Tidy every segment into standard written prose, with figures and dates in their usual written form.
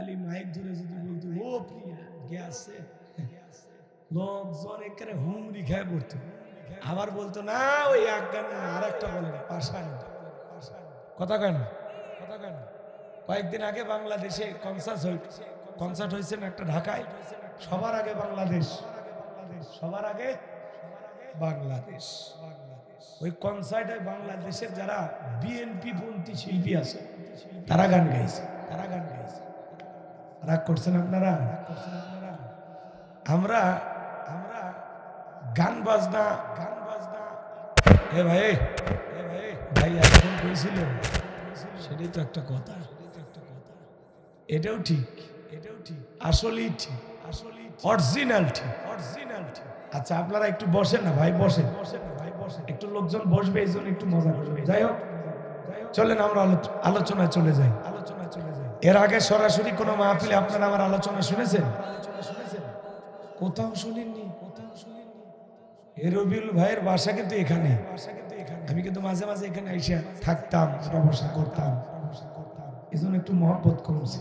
খালি মাইক ধরে যদি বলতো ও প্রিয়া গেছে, লোকজন এখানে হুমড়ি খেয়ে পড়তো। আবার বলতো না ওই এক গান আর একটা বলেন পাশান, কথা কয় না, কথা কয় না। কয়েকদিন আগে বাংলাদেশে কনসার্ট হয়েছে না একটা ঢাকায়, সবার আগে বাংলাদেশ, সবার আগে বাংলাদেশ। ওই কনসার্টে বাংলাদেশের যারা বিএনপি পন্থী শিল্পী আছে তারা গান গাইছে, তারা গান গাইছে। রাগ করছেন আপনারা? আমরা আমরা গান বাজনা এ ভাই ভাই এখন কইছিল সেটাই তো একটা কথা, এটাও ঠিক, এটাও ঠিক, আসলেই ঠিক, আসলেই অরিজিনাল ঠিক, অরিজিনাল ঠিক। আচ্ছা আপনারা একটু বসেন না ভাই, বসেন, বসেন না ভাই, বসেন। একটু লোকজন বসবে এই জন্য একটু মজা করবে। যাই হোক, চলেন আমরা আলোচনায় চলে যাই, আলোচনায় চলে যাই। এর আগে সরাসরি কোনো মাহফিলে আপনারা আমার আলোচনা শুনেছেন? কোথাও শুনেননি, কোথাও শুনেননি। এ রবিউল ভাইয়ের বাসা কিন্তু এখানে, আমি কিন্তু মাঝে মাঝে এখানে এসে থাকতাম, বসা করতাম, এই জন্য একটু মহব্বত কমছে।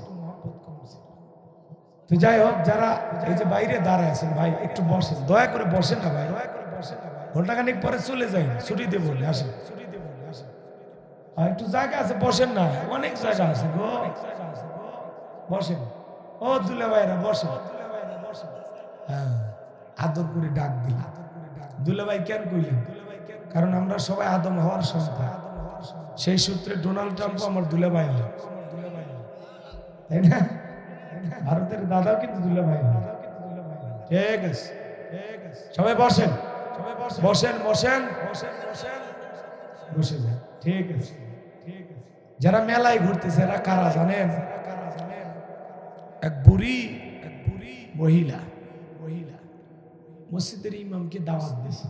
তো যাই হোক, যারা এই যে বাইরে দাঁড়ায় আছেন ভাই একটু বসেন, দয়া করে বসেন না ভাই, দয়া করে বসেন না ভাই। ঘন্টাখানিক পরে চলে যাই, ছুটি দেবো, আসেন, ছুটি দেবো, আসেন। একটু জায়গা আছে, বসেন না, অনেক জায়গা আছে গো, বসেন। ও দুলে ভাইরা বসেন, হ্যাঁ আদর করে ডাক দিল। দুলে ভাই কেন কইলেন? কারণ আমরা সবাই আদম হওয়ার সন্তান, সেই সূত্রে ডোনাল্ড ট্রাম্পও আমার দুলে ভাই হয়, তাই না? ভারতের দাদাও কিন্তু দুলে ভাই। ঠিক আছে, সবাই বসেন, বসেন, বসেন, বসেন, বসেন, বসে যান। ঠিক আছে, ঠিক আছে। যারা মেলায় ঘুরতেছে এরা কারা জানেন? এক বুড়ি মহিলা মসজিদের ইমামকে দাওয়াত দিয়েছে।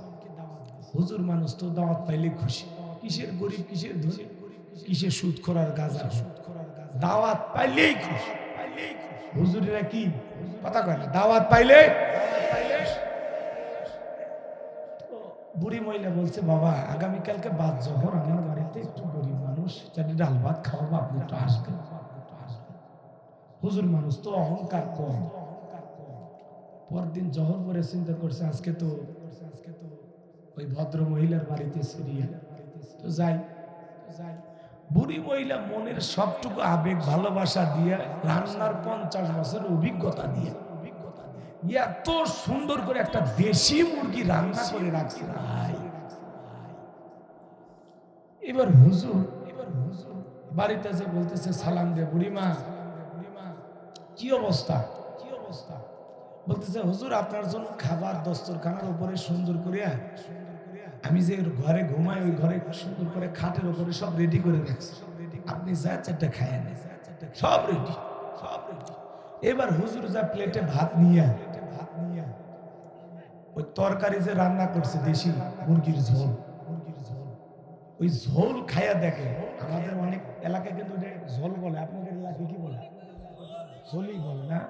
হুজুর মানুষ তো দাওয়াত পাইলে খুশি, কিসের গরিব, কিসের ধনী, কিসের সুদ খোরার গাজা, দাওয়াত পাইলেই খুশি। হুজুরেরা কি কথা কয় না, দাওয়াত পাইলে। বুড়ি মহিলা বলছে, বাবা আগামীকালকে বাদ জোহর আমার বাড়িতে একটু গরিব মানুষ চারটি ডাল ভাত খাওয়াবো, আপনি একটু আসবেন। হুজুর মানুষ তো অহংকার কম। পরদিন জোহর পরে চিন্তা করছে আজকে তো ওই ভদ্র মহিলার বাড়িতে সিরিয়াল, তো যাই। বুড়ি মহিলা মনের সবটুকু আবেগ ভালোবাসা দিয়ে, রান্নার 50 বছরের অভিজ্ঞতা দিয়ে এত সুন্দর করে একটা দেশি মুরগি রান্না করে রাখছে ভাই। এবার হুজুর বাড়িতে যে বলতেছে, সালাম দে বুড়িমা, কি অবস্থা, কি অবস্থা? বলতেছে, হুজুর আপনার জন্য খাবার দস্তরখানার উপরে সুন্দর করিয়া আমি যে ঘরে ঘুমাই ওই ঘরে সুন্দর করে খাটের উপরে সব রেডি করে রাখছি, আপনি যা চারটা খায় নেন, সব রেডি, সব রেডি। এবার হুজুর যা প্লেটে ভাত নিয়ে ওই তরকারি যে রান্না করছে দেশি মুরগির ঝোল, ওই ঝোল খাইয়া দেখে। আমাদের অনেক এলাকায় কিন্তু ঝোল বলে, আপনাদের এলাকায় কি বলে? ঝোলই বলে না।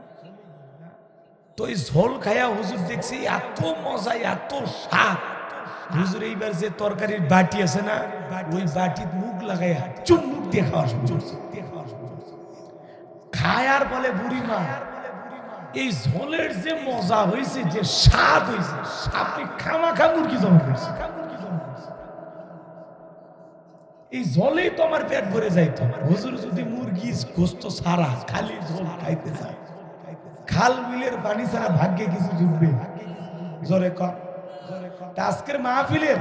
তো এই ঝোল খাইয়া হুজুর দেখছি এত মজা, এত স্বাদ। হুজুর এইবার যে তরকারির বাটি আছে না, ওই বাটির মুখ লাগাইয়া চুমুক দিয়ে খাওয়া শুরু করছে। খায়ার বলে বুড়িমা, এই ঝোলের যে মজা হয়েছে, যে স্বাদ হয়েছে, আপনি খামাখা মুরগি জমা করছে। এই ঝোলেই তো আমার পেট ভরে যাইতো। হুজুর যদি মুরগি গোস্ত ছাড়া খালি ঝোল খাইতে চায়, খাল বিলের পানি ছাড়া ভাগ্যে কিছু জুটবে? জোরে কর। আজকের মাহফিলের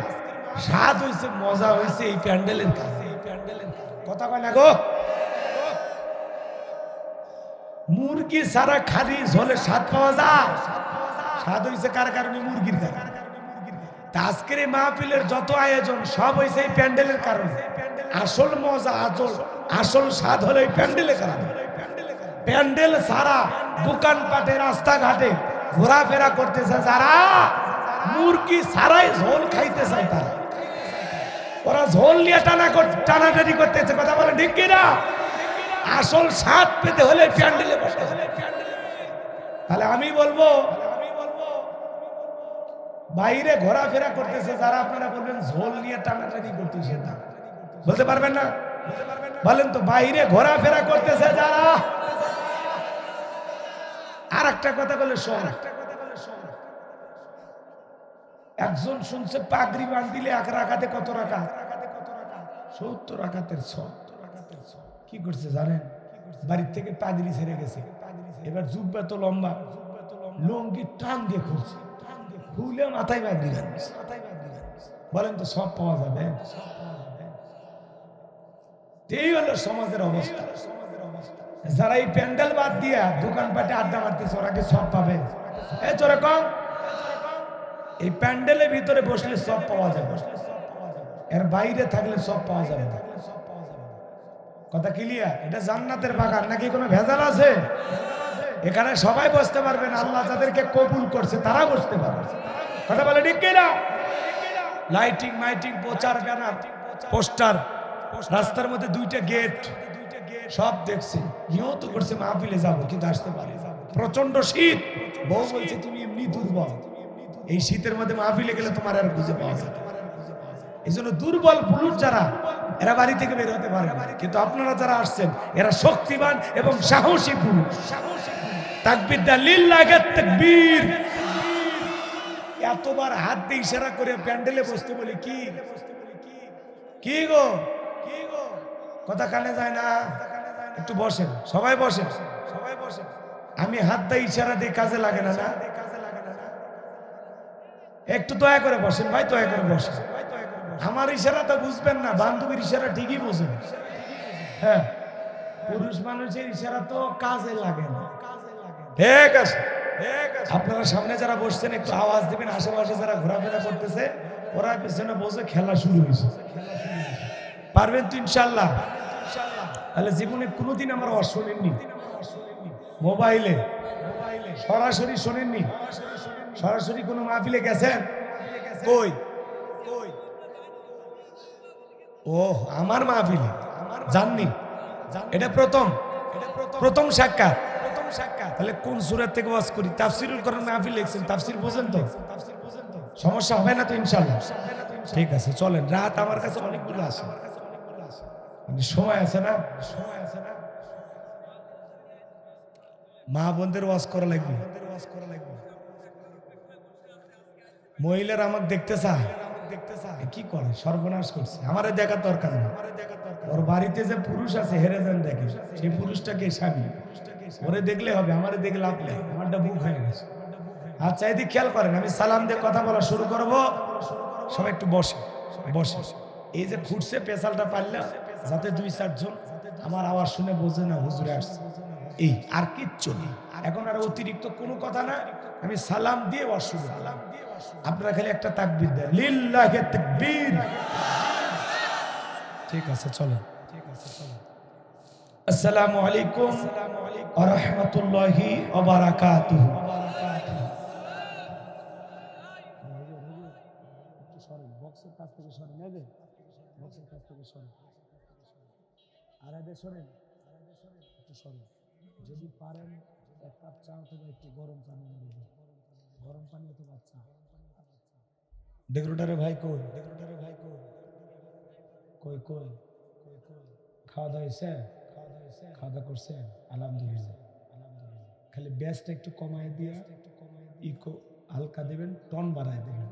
স্বাদ হয়েছে, মজা হয়েছে এই প্যান্ডেলের কাছে, এই প্যান্ডেলের কথা কয় না গো। মুরগি ছাড়া খালি ঝোলে স্বাদ পাওয়া যায়? স্বাদ হয়েছে কার কারণে? মুরগির কারণে। আজকের এই মাহফিলের যত আয়োজন সব হয়েছে এই প্যান্ডেলের কারণে। আসল মজা, আসল স্বাদ হলো এই প্যান্ডেলের কারণে। প্যান্ডেল ছাড়া দোকানপাটে রাস্তাঘাটে ঘোরাফেরা করতেছে যারা, মুরগি ছাড়াই ঝোল খাইতে চায় তারা, ওরা ঝোল নিয়ে টানাটানি করতেছে। কথা বলে ঠিক কিনা? আসল স্বাদ পেতে হলে প্যান্ডেলে বসে। তাহলে আমি বলবো, বাইরে ঘোরাফেরা করতেছে যারা, আপনারা বলবেন ঝোল নিয়ে টানাটানি করতেছে না, বলতে পারবেন না? বলেন তো, বাইরে ঘোরাফেরা করতেছে যারা, আর একটা কথা বলে শোন, একজন শুনছে পাগড়ি বাঁধিলে এক রাকাতে কত রাকাত? 70 রাকাতের 6। কি করছে জানেন? বাড়ির থেকে পাগড়ি ছেড়ে গেছে, এবার জুব্বা তো লম্বা, লুঙ্গি টান দিয়ে খুলছে, খুলে মাথায় পাগড়ি বাঁধছে। বলেন তো সব পাওয়া যাবে? এই হলো সমাজের অবস্থা। যারা এই প্যান্ডেল বাদ দিয়া দোকানপাটে আড্ডা মারতেছে ওরা কি সব পাবে? এই চোরে কম, এই প্যান্ডেলের ভিতরে বসলে সব পাওয়া যাবে, এর বাইরে থাকলে সব পাওয়া যাবে না। কথা ক্লিয়ার? এটা জান্নাতের বাগান নাকি কোনো ভেজাল আছে? এখানে সবাই বসতে পারবেন, আল্লাহ যাদেরকে কবুল করছে তারা বসতে পারবে। কথা বলে ঠিক কিনা? লাইটিং মাইটিং, প্রচার, ব্যানার, পোস্টার, রাস্তার মধ্যে 2টা গেট, সব দেখছি। নিয়ত করছে মাহফিলে যাবো কিন্তু আসতে পারি, প্রচন্ড শীত। বউ বলছে তুমি এমনি দুর্বল, এই শীতের মধ্যে মাহফিলে গেলে তোমার আর খুঁজে পাওয়া যাবে। এই জন্য দুর্বল পুরুষ যারা, এরা বাড়ি থেকে বের হতে পারে না, কিন্তু আপনারা যারা আসছেন এরা শক্তিমান এবং সাহসী পুরুষ। তাকবীর দা লিল্লাহি তাকবীর। এতবার হাত দিয়ে ইশারা করে প্যান্ডেলে বসতে বলি কি কি গো, কি গো, কথা কানে যায় না? একটু বসেন, সবাই বসেন, সবাই বসেন। আমি হাত দিয়ে ইশারা দিয়ে কাজে লাগে না? না, একটু দয়া করে বসেন ভাই, দয়া করে বসেন। আমার ইশারা তো বুঝবেন না, বান্ধবীর ইশারা ঠিকই বুঝেন। হ্যাঁ, পুরুষ মানুষের ইশারা তো কাজে লাগে না। ঠিক আছে, আপনারা সামনে যারা বসছেন একটু আওয়াজ দিবেন, আশেপাশে যারা ঘোরাফেরা করতেছে ওরা পিছনে বসে খেলা শুরু হয়েছে। পারবেন তো ইনশাল্লাহ? তাহলে জীবনে কোনোদিন আমার শোনেননি, মোবাইলে সরাসরি শোনেননি, সরাসরি কোনো মাহফিলে গেছেন? কই? ও আমার মাহফিলে জাননি, এটা প্রথম, প্রথম সাক্ষাৎ। তাহলে কোন সূরা থেকে ওয়াজ করি? তাফসিরুল কোরআন মাহফিল লিখছেন, তাফসির বোঝেন তো? সমস্যা হবে না তো ইনশাআল্লাহ? ঠিক আছে চলেন, রাত আমার কাছে অনেকগুলো আছে, সময় আছে না? সময় আছে না? মা বোনদের ওয়াজ করা লাগবে। মহিলারা আমাকে দেখতে চায়, কি করে? সর্বনাশ করছে। আমারে দেখার দরকার না, ওর বাড়িতে যে পুরুষ আছে হেরে যান দেখে, সেই পুরুষটাকে স্বামী, ওরে দেখলে হবে, আমারে দেখলে লাভ নেই, আমারটা বুক হয়ে গেছে। আচ্ছা এদিকে খেয়াল করেন, আমি সালাম দিয়ে কথা বলা শুরু করব, সবাই একটু বসে বসে। এই যে ফুটছে পেশালটা পারলে যাতে 2-4 জন আমার আওয়াজ শুনে বোঝে না হুজুরে আসছে, এই আর কিচ্ছু নেই। এখন আর অতিরিক্ত কোনো কথা না, আমি সালাম দিয়ে ওয়াজ শুরু করলাম, আপনারা খালি একটা তাকবীর দেন, লিল্লাহি তাকবীর। ঠিক আছে চলো, ঠিক আছে চলো। আসসালামু আলাইকুম ওয়া রাহমাতুল্লাহি ওয়া বারাকাতুহু। বক্সের কাছ থেকে সরে নেবে, বক্সের কাছ থেকে সরে, আর এদের সরেন, একটু সরেন। যদি পারেন 1 কাপ চা অথবা একটু গরম পানি নেবেন, গরম পানি অথবা চা। ডেকোরেটরে ভাই কই? ডেকোরেটরে ভাই কই? কই কই কই কই? খাওয়া দাওয়া হয়েছে? খাওয়া দাওয়া করছেন? আলহামদুলিল্লাহ, আলহামদুলিল্লাহ। খালি ব্যাসটা একটু কমায় দিয়া, ইকো হালকা দেবেন, টন বাড়ায় দেবেন,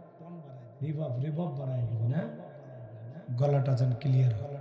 রিভাব বাড়ায় দেবেন, হ্যাঁ, গলাটা যেন ক্লিয়ার হয়।